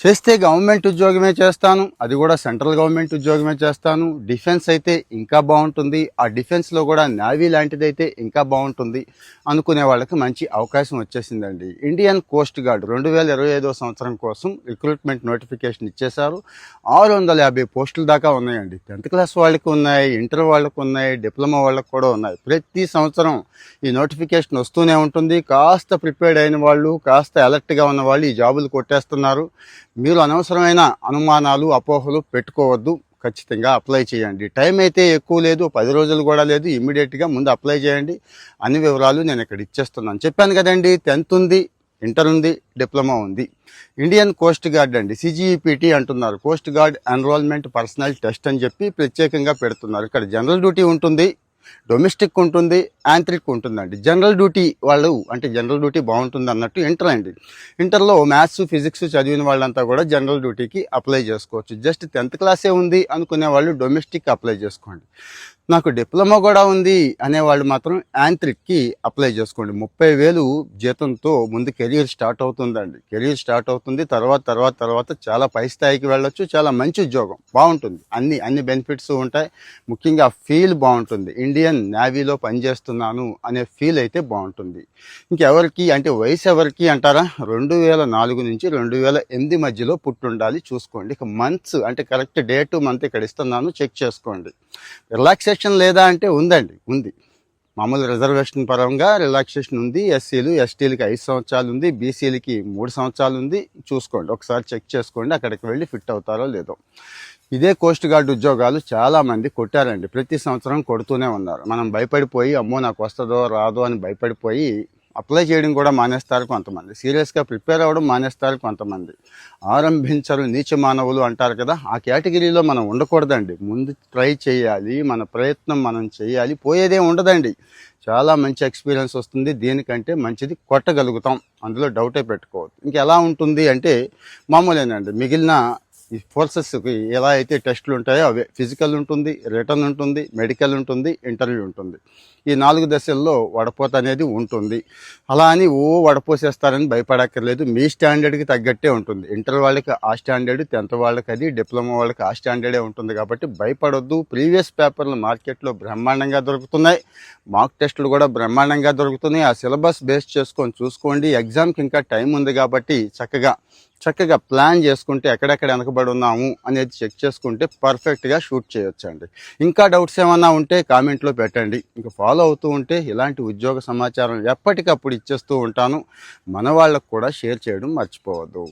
చేస్తే గవర్నమెంట్ ఉద్యోగమే చేస్తాను, అది కూడా సెంట్రల్ గవర్నమెంట్ ఉద్యోగమే చేస్తాను. డిఫెన్స్ అయితే ఇంకా బాగుంటుంది, ఆ డిఫెన్స్లో కూడా నేవీ లాంటిది అయితే ఇంకా బాగుంటుంది అనుకునే వాళ్ళకి మంచి అవకాశం వచ్చేసిందండి. ఇండియన్ కోస్ట్ గార్డ్ 2025 సంవత్సరం కోసం రిక్రూట్మెంట్ నోటిఫికేషన్ ఇచ్చేశారు. 650 పోస్టుల దాకా ఉన్నాయండి. 10th క్లాస్ వాళ్ళకి ఉన్నాయి, ఇంటర్ వాళ్ళకు ఉన్నాయి, డిప్లొమా వాళ్ళకు కూడా ఉన్నాయి. ప్రతి సంవత్సరం ఈ నోటిఫికేషన్ వస్తూనే ఉంటుంది. కాస్త ప్రిపేర్డ్ అయిన వాళ్ళు, కాస్త అలర్ట్గా ఉన్న వాళ్ళు ఈ జాబులు కొట్టేస్తున్నారు. మీరు అనవసరమైన అనుమానాలు, అపోహలు పెట్టుకోవద్దు. ఖచ్చితంగా అప్లై చేయండి. టైం అయితే ఎక్కువ లేదు, 10 రోజులు కూడా లేదు. ఇమ్మీడియట్గా ముందు అప్లై చేయండి. అన్ని వివరాలు నేను ఇక్కడ ఇచ్చేస్తున్నాను. చెప్పాను కదండి, 10th ఉంది, ఇంటర్ ఉంది, డిప్లొమా ఉంది. ఇండియన్ కోస్ట్ గార్డ్ అండి, CGEPT అంటున్నారు. Coast guard enrolment personnel test అని చెప్పి ప్రత్యేకంగా పెడుతున్నారు. ఇక్కడ జనరల్ డ్యూటీ ఉంటుంది, డొమెస్టిక్ ఉంటుంది, యాంత్రిక్ ఉంటుందండి. జనరల్ డ్యూటీ వాళ్ళు అంటే జనరల్ డ్యూటీ బాగుంటుంది అన్నట్టు ఇంటర్ అండి. ఇంటర్లో మ్యాథ్స్, ఫిజిక్స్ చదివిన వాళ్ళంతా కూడా జనరల్ డ్యూటీకి అప్లై చేసుకోవచ్చు. జస్ట్ 10th క్లాసే ఉంది అనుకునే వాళ్ళు డొమెస్టిక్ అప్లై చేసుకోండి. నాకు డిప్లొమా కూడా ఉంది అనేవాళ్ళు మాత్రం యాంత్రిక్కి అప్లై చేసుకోండి. 30,000 జీతంతో ముందు కెరీర్ స్టార్ట్ అవుతుందండి. కెరీర్ స్టార్ట్ అవుతుంది. తర్వాత చాలా పై స్థాయికి వెళ్ళొచ్చు. చాలా మంచి ఉద్యోగం, బాగుంటుంది. అన్ని బెనిఫిట్స్ ఉంటాయి. ముఖ్యంగా ఫీల్ బాగుంటుంది. ఇండియన్ నేవీలో పనిచేస్తున్నాను అనే ఫీల్ అయితే బాగుంటుంది. ఇంకెవరికి అంటే వయసు ఎవరికి అంటారా, 2004 నుంచి 2008 మధ్యలో పుట్టుండాలి. చూసుకోండి. ఇక మంత్స్ అంటే కరెక్ట్ డేట్ మంత్ ఇక్కడ ఇస్తున్నాను, చెక్ చేసుకోండి. రిలాక్సేషన్ లేదా అంటే ఉంది. మామూలు రిజర్వేషన్ పరంగా రిలాక్సేషన్ ఉంది. ఎస్సీలు, ఎస్టీలకి 5 సంవత్సరాలు ఉంది, బీసీలకి 3 సంవత్సరాలు ఉంది. చూసుకోండి, ఒకసారి చెక్ చేసుకోండి. అక్కడికి వెళ్ళి ఫిట్ అవుతారో లేదో. ఇదే కోస్ట్ గార్డ్ ఉద్యోగాలు చాలామంది కొట్టారండి. ప్రతి సంవత్సరం కొడుతూనే ఉన్నారు. మనం భయపడిపోయి అమ్మో నాకు వస్తుందో రాదో అని భయపడిపోయి అప్లై చేయడం కూడా మానేస్తారు కొంతమంది. సీరియస్గా ప్రిపేర్ అవ్వడం మానేస్తారు కొంతమంది. ఆరంభించరు నీచ మానవులు అంటారు కదా, ఆ కేటగిరీలో మనం ఉండకూడదండి. ముందు ట్రై చేయాలి, మన ప్రయత్నం మనం చేయాలి. పోయేదే ఉండదండి. చాలా మంచి ఎక్స్పీరియన్స్ వస్తుంది. దీనికంటే మంచిది కొట్టగలుగుతాం, అందులో డౌటే పెట్టుకోవద్దు. ఇంకెలా ఉంటుంది అంటే మామూలేనండి. మిగిలిన ఈ ఫోర్సెస్కి ఎలా అయితే టెస్టులు ఉంటాయో అవే. ఫిజికల్ ఉంటుంది, రిటర్న్ ఉంటుంది, మెడికల్ ఉంటుంది, ఇంటర్వ్యూ ఉంటుంది. ఈ 4 దశల్లో వడపోత అనేది ఉంటుంది. అలా అని వడపోసేస్తారని భయపడక్కర్లేదు. మీ స్టాండర్డ్కి తగ్గట్టే ఉంటుంది. ఇంటర్ వాళ్ళకి ఆ స్టాండర్డ్, 10th వాళ్ళకి అది, డిప్లొమా వాళ్ళకి ఆ స్టాండర్డే ఉంటుంది. కాబట్టి భయపడొద్దు. ప్రీవియస్ పేపర్లు మార్కెట్లో బ్రహ్మాండంగా దొరుకుతున్నాయి. మాక్ టెస్టులు కూడా బ్రహ్మాండంగా దొరుకుతున్నాయి. ఆ సిలబస్ బేస్ చేసుకొని చూసుకోండి. ఎగ్జామ్కి ఇంకా టైం ఉంది కాబట్టి చక్కగా ప్లాన్ చేసుకుంటే ఎక్కడెక్కడ వెనకబడి ఉన్నాము అనేది చెక్ చేసుకుంటే పర్ఫెక్ట్గా షూట్ చేయొచ్చండి. ఇంకా డౌట్స్ ఏమన్నా ఉంటే కామెంట్లో పెట్టండి. ఇంకా ఫాలో అవుతూ ఉంటే ఇలాంటి ఉద్యోగ సమాచారం ఎప్పటికప్పుడు ఇచ్చేస్తూ ఉంటాను. మన వాళ్ళకు కూడా షేర్ చేయడం మర్చిపోవద్దు.